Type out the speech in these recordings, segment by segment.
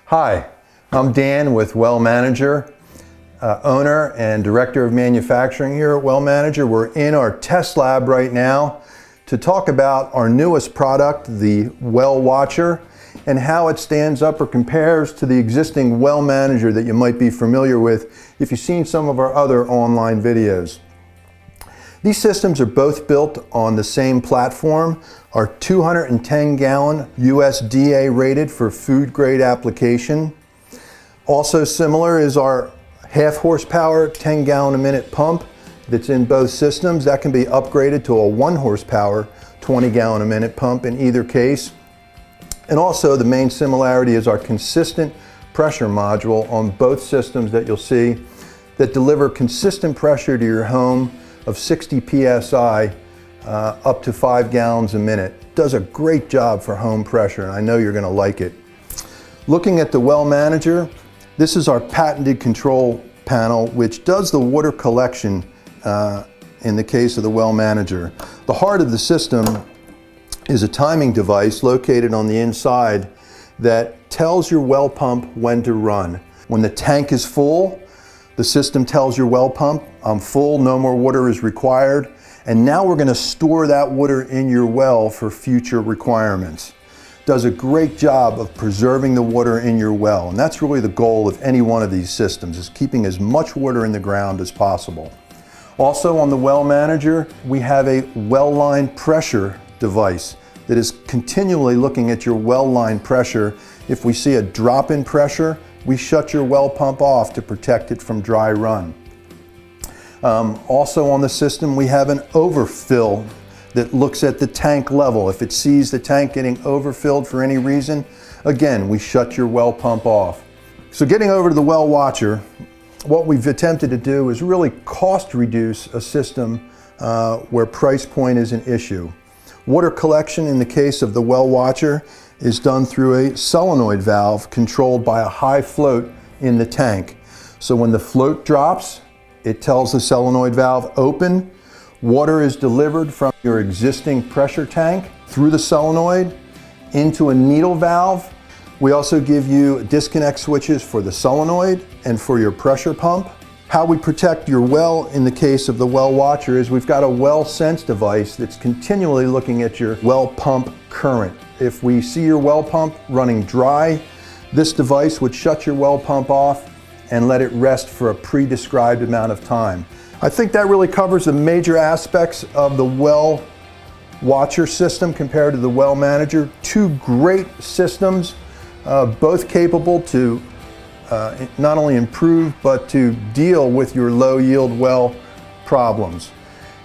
Hi, I'm Dan with Well Manager, owner and director of manufacturing here at Well Manager. We're in our test lab right now to talk about our newest product, the Well Watcher, and how it stands up or compares to the existing Well Manager that you might be familiar with if you've seen some of our other online videos. These systems are both built on the same platform, are 210-gallon USDA rated for food grade application. Also similar is our half horsepower 10-gallon a minute pump that's in both systems. That can be upgraded to a 1 horsepower 20-gallon a minute pump in either case. And also the main similarity is our consistent pressure module on both systems that you'll see that deliver consistent pressure to your home of 60 psi up to 5 gallons a minute. Does a great job for home pressure, and I know you're going to like it. Looking at the Well Manager, this is our patented control panel which does the water collection in the case of the Well Manager. The heart of the system is a timing device located on the inside that tells your well pump when to run. When the tank is full, the system tells your well pump, I'm full, no more water is required. And now we're going to store that water in your well for future requirements. Does a great job of preserving the water in your well. And that's really the goal of any one of these systems, is keeping as much water in the ground as possible. Also on the Well Manager, we have a well line pressure device that is continually looking at your well line pressure. If we see a drop in pressure, we shut your well pump off to protect it from dry run. Also on the system, we have an overfill that looks at the tank level. If it sees the tank getting overfilled for any reason, again, we shut your well pump off. So getting over to the Well Watcher, what we've attempted to do is really cost reduce a system where price point is an issue. Water collection in the case of the Well Watcher is done through a solenoid valve controlled by a high float in the tank. So when the float drops, it tells the solenoid valve open. Water is delivered from your existing pressure tank through the solenoid into a needle valve. We also give you disconnect switches for the solenoid and for your pressure pump. How we protect your well in the case of the Well Watcher is we've got a well sense device that's continually looking at your well pump current. If we see your well pump running dry, this device would shut your well pump off and let it rest for a pre-described amount of time. I think that really covers the major aspects of the Well Watcher system compared to the Well Manager. Two great systems, both capable to not only improve but to deal with your low yield well problems.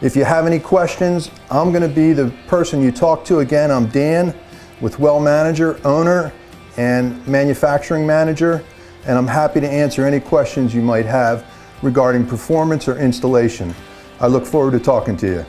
If you have any questions, I'm going to be the person you talk to. Again, I'm Dan with Well Manager, owner and manufacturing manager, and I'm happy to answer any questions you might have regarding performance or installation. I look forward to talking to you.